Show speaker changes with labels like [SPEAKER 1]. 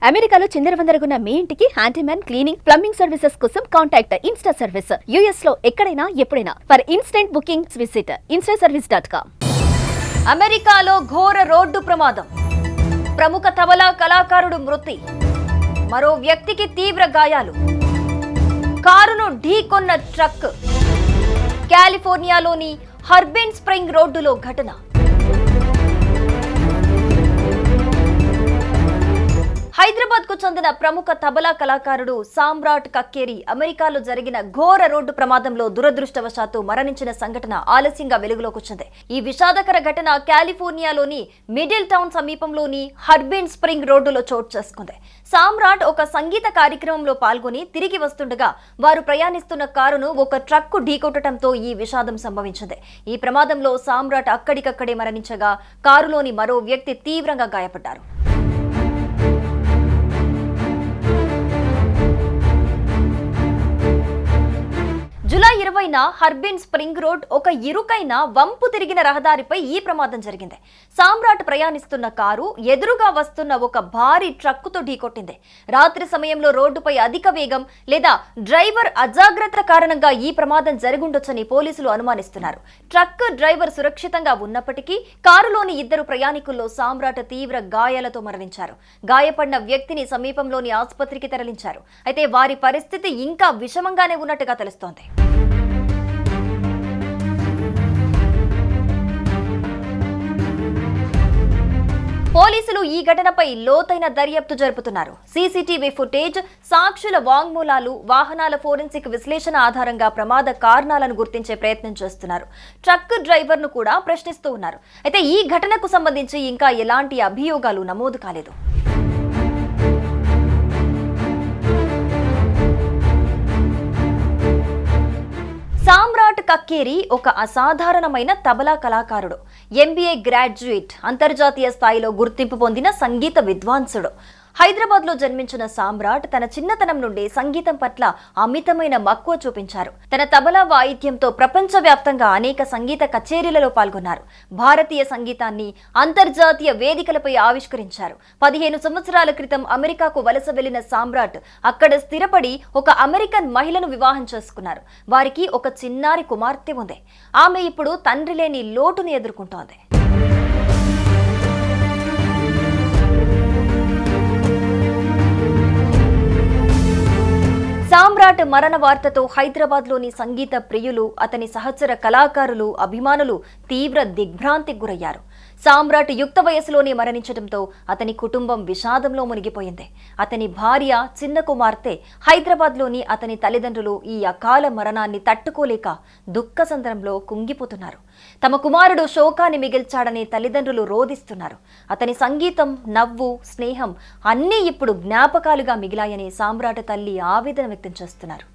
[SPEAKER 1] అమెరికాలో చిందరవందరగున్న మీ ఇంటికి handyman cleaning plumbing services కోసం కాంటాక్ట్ ఇన్స్టా సర్వీస్. యుఎస్ లో ఎక్కడైనా ఎప్పుడైనా for instant bookings visit instaservice.com.
[SPEAKER 2] అమెరికాలో ఘోర రోడ్డు ప్రమాదం. ప్రముఖ తబలా కళాకారుడు మృతి. మరో వ్యక్తికి తీవ్ర గాయాలు. కారును ఢీకొన్న ట్రక్. కాలిఫోర్నియాలోని హర్బిన్ స్ప్రింగ్ రోడ్డులో ఘటన. హైదరాబాద్ కు చెందిన ప్రముఖ తబలా కళాకారుడు సామ్రాట్ కక్కేరి అమెరికాలో జరిగిన ఘోర రోడ్డు ప్రమాదంలో దురదృష్టవశాత్తు మరణించిన సంఘటన ఆలస్యంగా వెలుగులోకి వచ్చింది. ఈ విషాదకర ఘటన కాలిఫోర్నియాలోని మిడిల్ టౌన్ సమీపంలోని హర్బిన్ స్ప్రింగ్ రోడ్డులో చోటు చేసుకుంది. సామ్రాట్ ఒక సంగీత కార్యక్రమంలో పాల్గొని తిరిగి వస్తుండగా వారు ప్రయాణిస్తున్న కారును ఒక ట్రక్కు ఢీకొట్టడంతో ఈ విషాదం సంభవించింది. ఈ ప్రమాదంలో సామ్రాట్ అక్కడికక్కడే మరణించగా కారులోని మరో వ్యక్తి తీవ్రంగా గాయపడ్డారు. జూలై 20న హర్బిన్ స్ప్రింగ్ రోడ్ ఒక ఇరుకైన వంపు తిరిగిన రహదారిపై ఈ ప్రమాదం జరిగింది. సామ్రాట్ ప్రయాణిస్తున్న కారు ఎదురుగా వస్తున్న ఒక భారీ ట్రక్కుతో ఢీకొట్టింది. రాత్రి సమయంలో రోడ్డుపై అధిక వేగం లేదా డ్రైవర్ అజాగ్రత్త కారణంగా ఈ ప్రమాదం జరుగుండొచ్చని పోలీసులు అనుమానిస్తున్నారు. ట్రక్ డ్రైవర్ సురక్షితంగా ఉన్నప్పటికీ కారులోని ఇద్దరు ప్రయాణికుల్లో సామ్రాట్ తీవ్ర గాయాలతో మరణించారు. గాయపడిన వ్యక్తిని సమీపంలోని ఆసుపత్రికి తరలించారు. అయితే వారి పరిస్థితి ఇంకా విషమంగానే ఉన్నట్టుగా తెలుస్తోంది. పోలీసులు ఈ ఘటనపై లోతైన దర్యాప్తు జరుపుతున్నారు. సీసీటీవీ ఫుటేజ్, సాక్షుల వాంగ్మూలాలు, వాహనాల ఫోరెన్సిక్ విశ్లేషణ ఆధారంగా ప్రమాద కారణాలను గుర్తించే ప్రయత్నం చేస్తున్నారు. ట్రక్ డ్రైవర్ను కూడా ప్రశ్నిస్తూ ఉన్నారు. అయితే ఈ ఘటనకు సంబంధించి ఇంకా ఎలాంటి అభియోగాలు నమోదు కాలేదు. సామ్రాట్ కక్కేరి ఒక అసాధారణమైన తబలా కళాకారుడు. ఎంబీఏ గ్రాడ్యుయేట్, అంతర్జాతీయ స్థాయిలో గుర్తింపు పొందిన సంగీత విద్వాంసుడు. హైదరాబాద్ లో జన్మించిన సామ్రాట్ తన చిన్నతనం నుండి సంగీతం పట్ల అమితమైన మక్కువ చూపించారు. తన తబలా వాయిద్యంతో ప్రపంచవ్యాప్తంగా అనేక సంగీత కచేరీలలో పాల్గొన్నారు. భారతీయ సంగీతాన్ని అంతర్జాతీయ వేదికలపై ఆవిష్కరించారు. 15 సంవత్సరాల క్రితం అమెరికాకు వలస వెళ్లిన సామ్రాట్ అక్కడ స్థిరపడి ఒక అమెరికన్ మహిళను వివాహం చేసుకున్నారు. వారికి ఒక చిన్నారి కుమార్తె ఉంది. ఆమె ఇప్పుడు తండ్రి లేని లోటును ఎదుర్కొంటోంది. సామ్రాట్ మరణ వార్తతో హైదరాబాద్ లోని సంగీత ప్రియులు, అతని సహచర కళాకారులు, అభిమానులు తీవ్ర దిగ్భ్రాంతికి గురయ్యారు. సామ్రాట్ యుక్త వయసులోనే మరణించడంతో అతని కుటుంబం విషాదంలో మునిగిపోయింది. అతని భార్య, చిన్న కుమార్తె, హైదరాబాద్లోని అతని తల్లిదండ్రులు ఈ అకాల మరణాన్ని తట్టుకోలేక దుఃఖసంద్రంలో కుంగిపోతున్నారు. తమ కుమారుడు శోకాన్ని మిగిల్చాడని తల్లిదండ్రులు రోదిస్తున్నారు. అతని సంగీతం, నవ్వు, స్నేహం అన్నీ ఇప్పుడు జ్ఞాపకాలుగా మిగిలాయని సామ్రాట్ తల్లి ఆవేదన వ్యక్తం చేస్తున్నారు.